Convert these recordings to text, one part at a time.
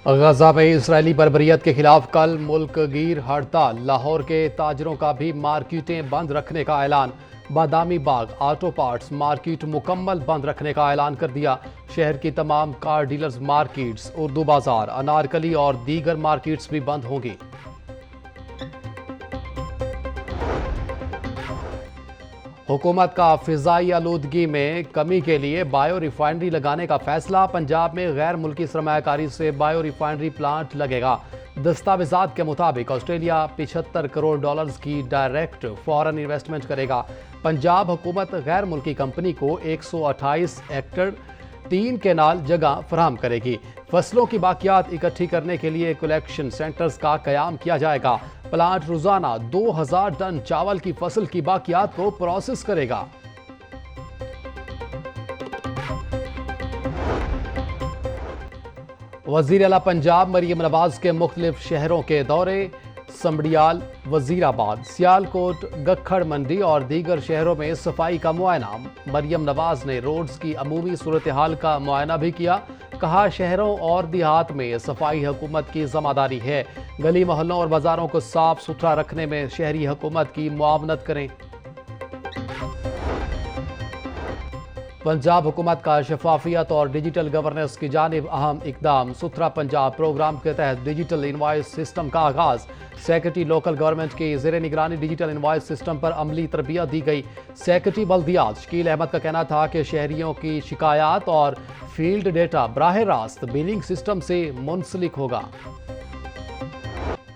غزہ میں اسرائیلی بربریت کے خلاف کل ملک گیر ہڑتال، لاہور کے تاجروں کا بھی مارکیٹیں بند رکھنے کا اعلان۔ بادامی باغ آٹو پارٹس مارکیٹ مکمل بند رکھنے کا اعلان کر دیا۔ شہر کی تمام کار ڈیلرز مارکیٹس، اردو بازار، انارکلی اور دیگر مارکیٹس بھی بند ہوں گی۔ حکومت کا فضائی آلودگی میں کمی کے لیے بائیو ریفائنری لگانے کا فیصلہ۔ پنجاب میں غیر ملکی سرمایہ کاری سے بائیو ریفائنری پلانٹ لگے گا۔ دستاویزات کے مطابق آسٹریلیا 75 کروڑ ڈالرز کی ڈائریکٹ فارن انویسٹمنٹ کرے گا۔ پنجاب حکومت غیر ملکی کمپنی کو 128 ایکڑ 3 کینال جگہ فراہم کرے گی۔ فصلوں کی باقیات اکٹھی کرنے کے لیے کلیکشن سینٹرز کا قیام کیا جائے گا۔ پلانٹ روزانہ 2000 ٹن چاول کی فصل کی باقیات کو پروسیس کرے گا۔ وزیر اعلیٰ پنجاب مریم نواز کے مختلف شہروں کے دورے۔ سمبڑیال، وزیر آباد، سیالکوٹ، گکھڑ منڈی اور دیگر شہروں میں صفائی کا معائنہ۔ مریم نواز نے روڈز کی عمومی صورتحال کا معائنہ بھی کیا۔ کہا شہروں اور دیہات میں صفائی حکومت کی ذمہ داری ہے۔ گلی محلوں اور بازاروں کو صاف ستھرا رکھنے میں شہری حکومت کی معاونت کریں۔ پنجاب حکومت کا شفافیت اور ڈیجیٹل گورننس کی جانب اہم اقدام۔ ستھرا پنجاب پروگرام کے تحت ڈیجیٹل انوائس سسٹم کا آغاز۔ سیکرٹری لوکل گورنمنٹ کی زیر نگرانی ڈیجیٹل انوائس سسٹم پر عملی تربیت دی گئی۔ سیکرٹری بلدیات شکیل احمد کا کہنا تھا کہ شہریوں کی شکایات اور فیلڈ ڈیٹا براہ راست بلنگ سسٹم سے منسلک ہوگا۔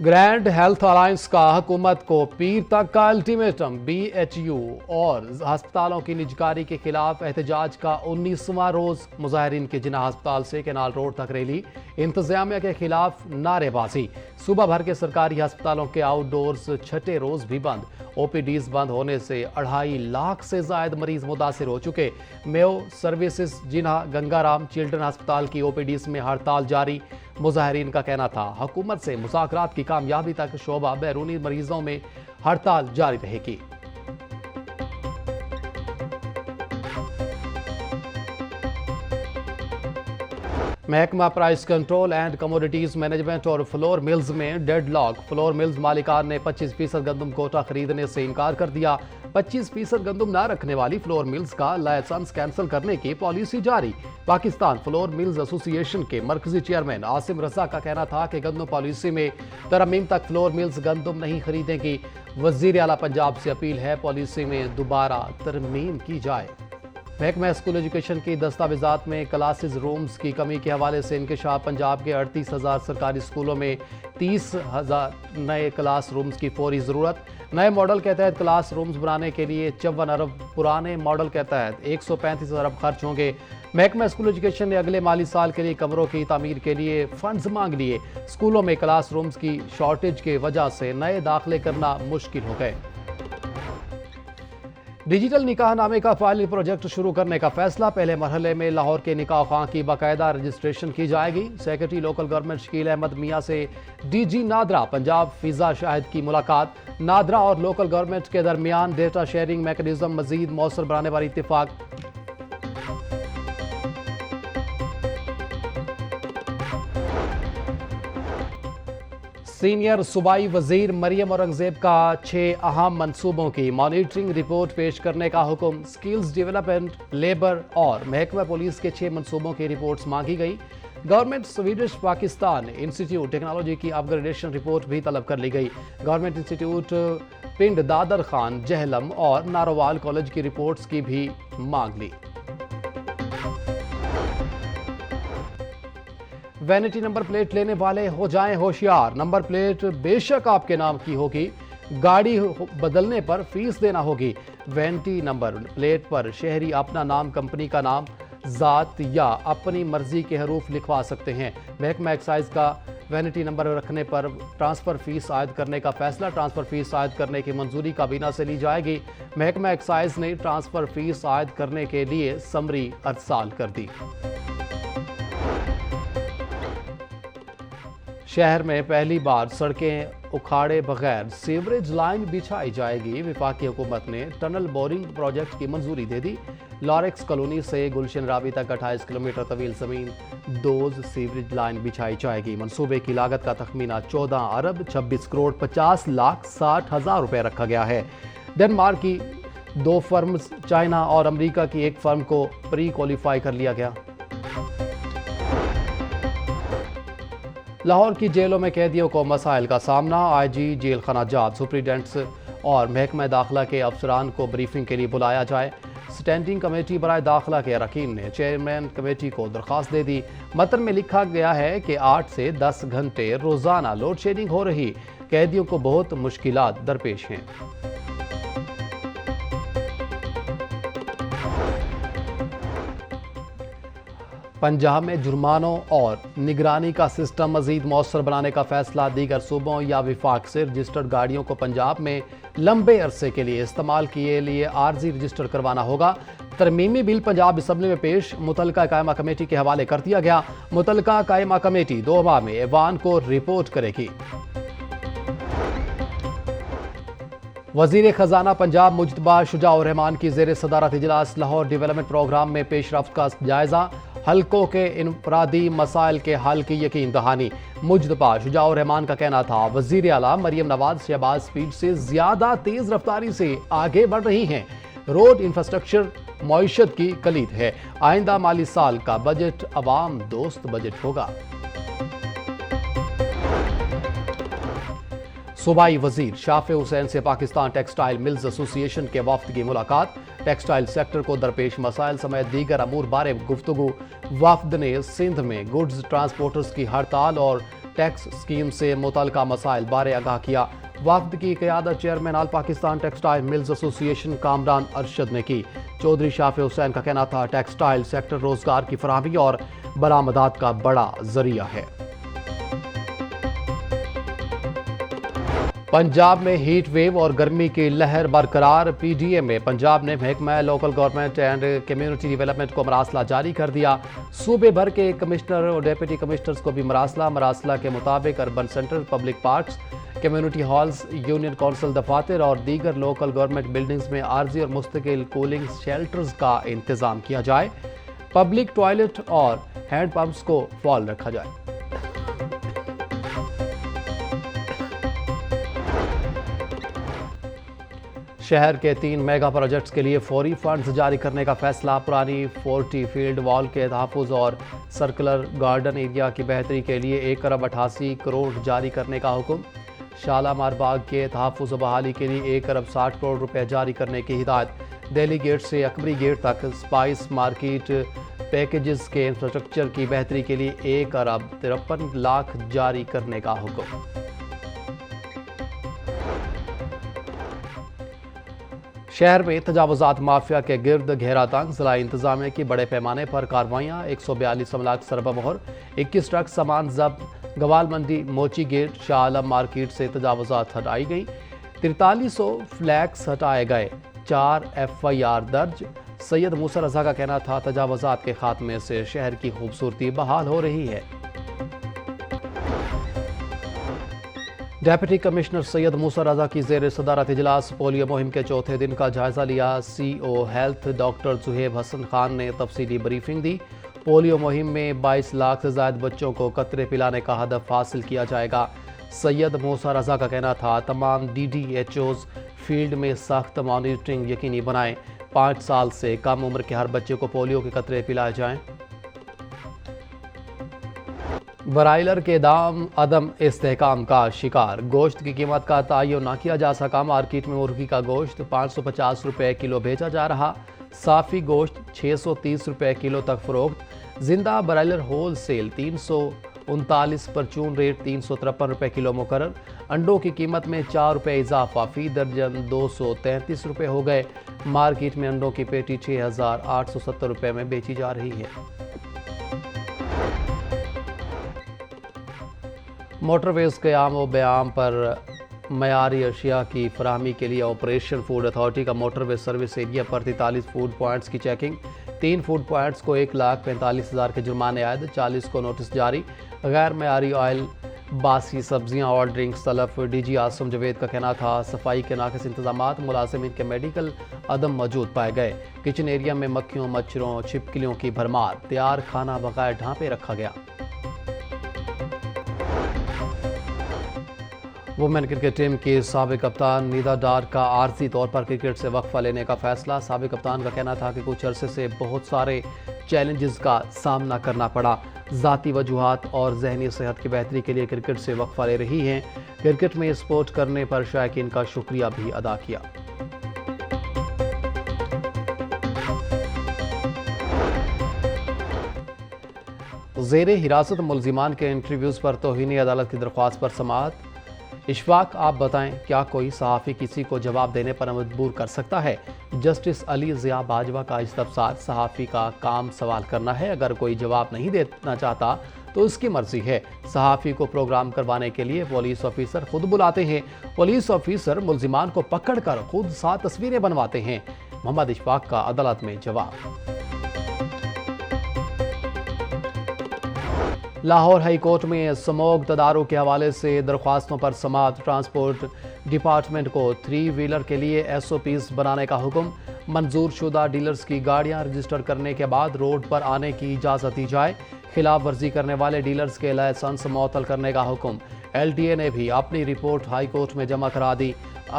گرینڈ ہیلتھ الائنس کا حکومت کو پیر تک کا الٹیمیٹم۔ بی ایچ یو اور ہسپتالوں کی نجکاری کے خلاف احتجاج کا 19واں روز۔ مظاہرین کی جناح ہسپتال سے کینال روڈ تک ریلی۔ انتظامیہ کے خلاف نعرے بازی۔ صوبہ بھر کے سرکاری ہسپتالوں کے آؤٹ ڈورز چھٹے روز بھی بند۔ او پی ڈیز بند ہونے سے 2.5 لاکھ سے زائد مریض متاثر ہو چکے۔ میو سروسز جناح گنگا رام چلڈرن ہسپتال کی او پی ڈیز میں ہڑتال جاری۔ مظاہرین کا کہنا تھا حکومت سے مذاکرات کی کامیابی تک شعبہ بیرونی مریضوں میں ہڑتال جاری رہے گی۔ محکمہ price control and commodities management اور فلور ملز میں ڈیڈ لاک۔ فلور ملز مالکان نے 25% گندم کوٹا خریدنے سے انکار کر دیا۔ 25% گندم نہ رکھنے والی فلور ملز کا لائسنس کینسل کرنے کی پالیسی جاری۔ پاکستان فلور ملز ایسوسی ایشن کے مرکزی چیئرمین عاصم رضا کا کہنا تھا کہ گندم پالیسی میں ترمیم تک فلور ملز گندم نہیں خریدیں گی۔ وزیر اعلیٰ پنجاب سے اپیل ہے پالیسی میں دوبارہ ترمیم کی جائے۔ محکمہ اسکول ایجوکیشن کی دستاویزات میں کلاسز رومز کی کمی کے حوالے سے انکشاف۔ پنجاب کے 38,000 سرکاری اسکولوں میں 30,000 نئے کلاس رومز کی فوری ضرورت۔ نئے ماڈل کے تحت کلاس رومز بنانے کے لیے 54 ارب، پرانے ماڈل کے تحت 135 ارب خرچ ہوں گے۔ محکمہ اسکول ایجوکیشن نے اگلے مالی سال کے لیے کمروں کی تعمیر کے لیے فنڈز مانگ لیے۔ اسکولوں میں کلاس رومز کی شارٹیج کی وجہ سے نئے داخلے کرنا مشکل ہو گئے۔ ڈیجیٹل نکاح نامے کا فائلنگ پروجیکٹ شروع کرنے کا فیصلہ۔ پہلے مرحلے میں لاہور کے نکاح خواہاں کی باقاعدہ رجسٹریشن کی جائے گی۔ Secretary local government Shakeel Ahmed Mian سے ڈی جی نادرا پنجاب فضا شاہد کی ملاقات۔ نادرا اور لوکل گورنمنٹ کے درمیان ڈیٹا شیئرنگ میکانزم مزید مؤثر بنانے پر اتفاق۔ سینئر صوبائی وزیر مریم اورنگزیب کا 6 اہم منصوبوں کی مانیٹرنگ رپورٹ پیش کرنے کا حکم۔ سکلز ڈیولپمنٹ، لیبر اور محکمہ پولیس کے 6 منصوبوں کی رپورٹس مانگی گئی۔ Government Swedish Pakistan institute technology کی اپ گریڈیشن رپورٹ بھی طلب کر لی گئی۔ گورنمنٹ انسٹیٹیوٹ پنڈ دادر خان، جہلم اور ناروال کالج کی رپورٹس کی بھی مانگ لی۔ وینٹی نمبر پلیٹ لینے والے ہو جائیں ہوشیار۔ نمبر پلیٹ بے شک آپ کے نام کی ہوگی، گاڑی بدلنے پر فیس دینا ہوگی۔ وینٹی نمبر پلیٹ پر شہری اپنا نام، کمپنی کا نام، ذات یا اپنی مرضی کے حروف لکھوا سکتے ہیں۔ محکمہ ایکسائز کا وینٹی نمبر رکھنے پر ٹرانسفر فیس عائد کرنے کا فیصلہ۔ ٹرانسفر فیس عائد کرنے کی منظوری کابینہ سے لی جائے گی۔ محکمہ ایکسائز نے ٹرانسفر فیس عائد کرنے کے لیے سمری ارسال کر دی۔ شہر میں پہلی بار سڑکیں اکھاڑے بغیر سیوریج لائن بچھائی جائے گی۔ وفاقی حکومت نے ٹنل بورنگ پروجیکٹ کی منظوری دے دی۔ لاریکس کالونی سے گلشن راوی تک 28 کلومیٹر طویل زمین دوز سیوریج لائن بچھائی جائے گی۔ منصوبے کی لاگت کا تخمینہ 14 ارب 26 کروڑ 50 لاکھ 60 ہزار روپے رکھا گیا ہے۔ ڈنمارک کی 2 فرمز، چائنا اور امریکہ کی ایک فرم کو پری کوالیفائی کر لیا گیا۔ لاہور کی جیلوں میں قیدیوں کو مسائل کا سامنا۔ آئی جی جیل خانہ جات، سپرنٹینڈنٹس اور محکمہ داخلہ کے افسران کو بریفنگ کے لیے بلایا جائے۔ سٹینڈنگ کمیٹی برائے داخلہ کے اراکین نے چیئرمین کمیٹی کو درخواست دے دی۔ متن میں لکھا گیا ہے کہ 8 سے 10 گھنٹے روزانہ لوڈ شیڈنگ ہو رہی، قیدیوں کو بہت مشکلات درپیش ہیں۔ پنجاب میں جرمانوں اور نگرانی کا سسٹم مزید مؤثر بنانے کا فیصلہ۔ دیگر صوبوں یا وفاق سے رجسٹرڈ گاڑیوں کو پنجاب میں لمبے عرصے کے لیے استعمال کے لیے عارضی رجسٹر کروانا ہوگا۔ ترمیمی بل پنجاب اسمبلی میں پیش، متعلقہ قائمہ کمیٹی کے حوالے کر دیا گیا۔ متعلقہ قائمہ کمیٹی 2 ماہ میں ایوان کو رپورٹ کرے گی۔ وزیر خزانہ پنجاب مجتبیٰ شجاع الرحمان کی زیر صدارت اجلاس لاہور ڈیولپمنٹ پروگرام میں پیش رفت کا جائزہ۔ حلقوں کے انفرادی مسائل کے حل کی یقین دہانی۔ مجتبیٰ شجاع الرحمان کا کہنا تھا وزیر اعلیٰ مریم نواز شہباز سپیڈ سے زیادہ تیز رفتاری سے آگے بڑھ رہی ہیں۔ روڈ انفراسٹرکچر معیشت کی کلید ہے۔ آئندہ مالی سال کا بجٹ عوام دوست بجٹ ہوگا۔ صوبائی وزیر شافع حسین سے پاکستان ٹیکسٹائل ملز ایسوسی ایشن کے وفد کی ملاقات۔ ٹیکسٹائل سیکٹر کو درپیش مسائل سمیت دیگر امور بارے گفتگو۔ وفد نے سندھ میں گڈز ٹرانسپورٹرز کی ہڑتال اور ٹیکس سکیم سے متعلقہ مسائل بارے آگاہ کیا۔ وفد کی قیادت چیئرمین آل پاکستان ٹیکسٹائل ملز ایسوسی ایشن کامران ارشد نے کی۔ چودھری شافع حسین کا کہنا تھا ٹیکسٹائل سیکٹر روزگار کی فراہمی اور برآمدات کا بڑا ذریعہ ہے۔ پنجاب میں ہیٹ ویو اور گرمی کی لہر برقرار۔ پی ڈی اے میں پنجاب نے محکمہ local government and community development کو مراسلہ جاری کر دیا۔ صوبے بھر کے کمشنر اور ڈیپٹی کمشنرز کو بھی مراسلہ کے مطابق urban centre, public parks, community halls, union council دفاتر اور دیگر لوکل گورنمنٹ بلڈنگز میں عارضی اور مستقل کولنگ شیلٹرز کا انتظام کیا جائے۔ پبلک ٹوائلٹ اور ہینڈ پمپس کو فعال رکھا جائے۔ شہر کے 3 میگا پروجیکٹس کے لیے فوری فنڈز جاری کرنے کا فیصلہ۔ پرانی فورٹی فیلڈ وال کے تحفظ اور سرکلر گارڈن ایریا کی بہتری کے لیے 1 ارب 88 کروڑ جاری کرنے کا حکم۔ شالامار باغ کے تحفظ و بحالی کے لیے 1 ارب 60 کروڑ روپے جاری کرنے کی ہدایت۔ دہلی گیٹ سے اکبری گیٹ تک اسپائس مارکیٹ پیکیجز کے انفراسٹرکچر کی بہتری کے لیے 1 ارب 53 لاکھ جاری کرنے کا حکم۔ شہر میں تجاوزات مافیا کے گرد گھیرا تنگ، ضلع انتظامیہ کی بڑے پیمانے پر کارروائیاں۔ 142 املاک سربہ مہر، 21 ٹرک سامان ضبط۔ گوال منڈی، موچی گیٹ، شاہ عالم مارکیٹ سے تجاوزات ہٹائی گئی۔ 4300 فلیکس ہٹائے گئے، 4 FIR درج۔ سید موسیٰ رضا کا کہنا تھا تجاوزات کے خاتمے سے شہر کی خوبصورتی بحال ہو رہی ہے۔ ڈیپٹی کمشنر سید موسیٰ رضا کی زیر صدارت اجلاس۔ پولیو مہم کے 4تھے دن کا جائزہ لیا۔ CO ہیلتھ ڈاکٹر زہیب حسن خان نے تفصیلی بریفنگ دی۔ پولیو مہم میں 22 لاکھ سے زائد بچوں کو قطرے پلانے کا ہدف حاصل کیا جائے گا۔ سید موسیٰ رضا کا کہنا تھا تمام DDHOs فیلڈ میں سخت مانیٹرنگ یقینی بنائیں۔ 5 سال سے کم عمر کے ہر بچے کو پولیو کے قطرے پلائے جائیں۔ برائلر کے دام عدم استحکام کا شکار، گوشت کی قیمت کا تعین نہ کیا جا سکا۔ مارکیٹ میں مرغی کا گوشت 550 روپے کلو بیچا جا رہا، صافی گوشت 630 روپے کلو تک فروخت۔ زندہ برائلر ہول سیل 339 پر چون ریٹ 353 روپے کلو مقرر۔ انڈوں کی قیمت میں 4 روپے اضافہ، فی درجن 233 روپے ہو گئے۔ مارکیٹ میں انڈوں کی پیٹی 6870 روپے میں بیچی جا رہی ہے۔ موٹر ویز قیام و بیام پر معیاری اشیاء کی فراہمی کے لیے آپریشن فوڈ اتھارٹی کا موٹر وے سروس ایریا پر 43 فوڈ پوائنٹس کی چیکنگ۔ 3 فوڈ پوائنٹس کو 1,45,000 کے جرمانے عائد، 40 کو نوٹس جاری۔ غیر معیاری آئل باسی سبزیاں اور ڈرنکس تلف۔ ڈی جی عاصم جاوید کا کہنا تھا صفائی کے ناقص انتظامات، ملازمین کے میڈیکل عدم موجود پائے گئے۔ کچن ایریا میں مکھیوں، مچھروں، چھپکلیوں کی بھرمار، تیار کھانا بغیر ڈھانپے رکھا گیا۔ وومن کرکٹ ٹیم کی سابق کپتان نیدا ڈار کا عارضی طور پر کرکٹ سے وقفہ لینے کا فیصلہ۔ سابق کپتان کا کہنا تھا کہ کچھ عرصے سے بہت سارے چیلنجز کا سامنا کرنا پڑا، ذاتی وجوہات اور ذہنی صحت کی بہتری کے لیے کرکٹ سے وقفہ لے رہی ہیں۔ کرکٹ میں سپورٹ کرنے پر شائقین کا شکریہ بھی ادا کیا۔ زیر حراست ملزمان کے انٹرویوز پر توہین عدالت کی درخواست پر سماعت۔ اشفاق، آپ بتائیں کیا کوئی صحافی کسی کو جواب دینے پر مجبور کر سکتا ہے؟ جسٹس علی ضیاء باجوہ کا استفسار۔ صحافی کا کام سوال کرنا ہے، اگر کوئی جواب نہیں دینا چاہتا تو اس کی مرضی ہے۔ صحافی کو پروگرام کروانے کے لیے پولیس آفیسر خود بلاتے ہیں۔ پولیس آفیسر ملزمان کو پکڑ کر خود ساتھ تصویریں بنواتے ہیں۔ محمد اشفاق کا عدالت میں جواب۔ لاہور ہائی کورٹ میں سموگ تدارک کے حوالے سے درخواستوں پر سماعت۔ ٹرانسپورٹ ڈپارٹمنٹ کو 3 ویلر کے لیے SOPs بنانے کا حکم۔ منظور شدہ ڈیلرز کی گاڑیاں رجسٹر کرنے کے بعد روڈ پر آنے کی اجازت دی جائے۔ خلاف ورزی کرنے والے ڈیلرز کے لائسنس معطل کرنے کا حکم۔ LTA نے بھی اپنی رپورٹ ہائی کورٹ میں جمع کرا دی۔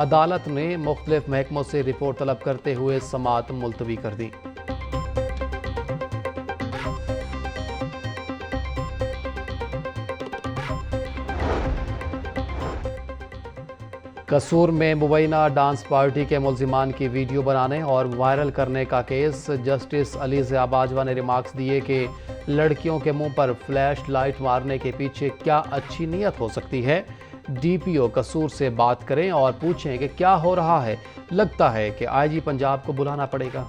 عدالت نے مختلف محکموں سے رپورٹ طلب کرتے ہوئے سماعت ملتوی کر دی۔ قصور میں مبینہ ڈانس پارٹی کے ملزمان کی ویڈیو بنانے اور وائرل کرنے کا کیس۔ جسٹس علی ضیاء باجوہ نے ریمارکس دیے کہ لڑکیوں کے منہ پر فلیش لائٹ مارنے کے پیچھے کیا اچھی نیت ہو سکتی ہے؟ DPO قصور سے بات کریں اور پوچھیں کہ کیا ہو رہا ہے۔ لگتا ہے کہ IG پنجاب کو بلانا پڑے گا۔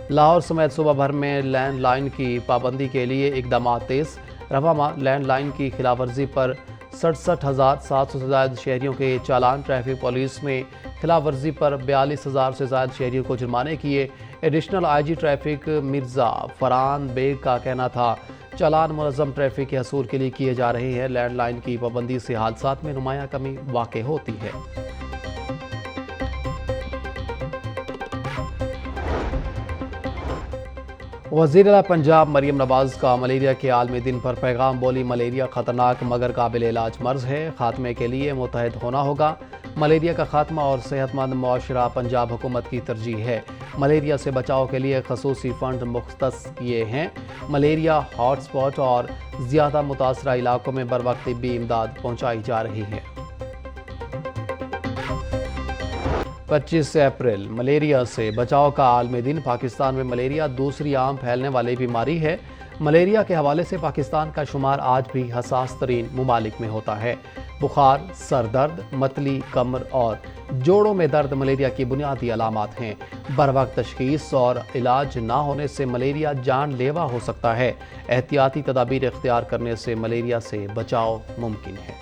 لاہور سمیت صوبہ بھر میں لینڈ لائن کی پابندی کے لیے اقدامات تیز۔ رواں ماہ لینڈ لائن کی خلاف ورزی پر 67,700 سے زائد شہریوں کے چالان۔ ٹریفک پولیس میں خلاف ورزی پر 42,000 سے زائد شہریوں کو جرمانے کیے۔ Additional IG traffic Mirza Farhan Baig کا کہنا تھا چالان منظم ٹریفک کے حصول کے لیے کیے جا رہے ہیں۔ لینڈ لائن کی پابندی سے حادثات میں نمایاں کمی واقع ہوتی ہے۔ وزیر اعلیٰ پنجاب مریم نواز کا ملیریا کے عالمی دن پر پیغام۔ بولی ملیریا خطرناک مگر قابل علاج مرض ہے، خاتمے کے لیے متحد ہونا ہوگا۔ ملیریا کا خاتمہ اور صحت مند معاشرہ پنجاب حکومت کی ترجیح ہے۔ ملیریا سے بچاؤ کے لیے خصوصی فنڈ مختص کیے ہیں۔ ملیریا ہاٹ سپاٹ اور زیادہ متاثرہ علاقوں میں بروقت طبی امداد پہنچائی جا رہی ہے۔ 25 اپریل ملیریا سے بچاؤ کا عالمی دن۔ پاکستان میں ملیریا دوسری عام پھیلنے والی بیماری ہے۔ ملیریا کے حوالے سے پاکستان کا شمار آج بھی حساس ترین ممالک میں ہوتا ہے۔ بخار، سر درد، متلی، کمر اور جوڑوں میں درد ملیریا کی بنیادی علامات ہیں۔ بروقت تشخیص اور علاج نہ ہونے سے ملیریا جان لیوا ہو سکتا ہے۔ احتیاطی تدابیر اختیار کرنے سے ملیریا سے بچاؤ ممکن ہے۔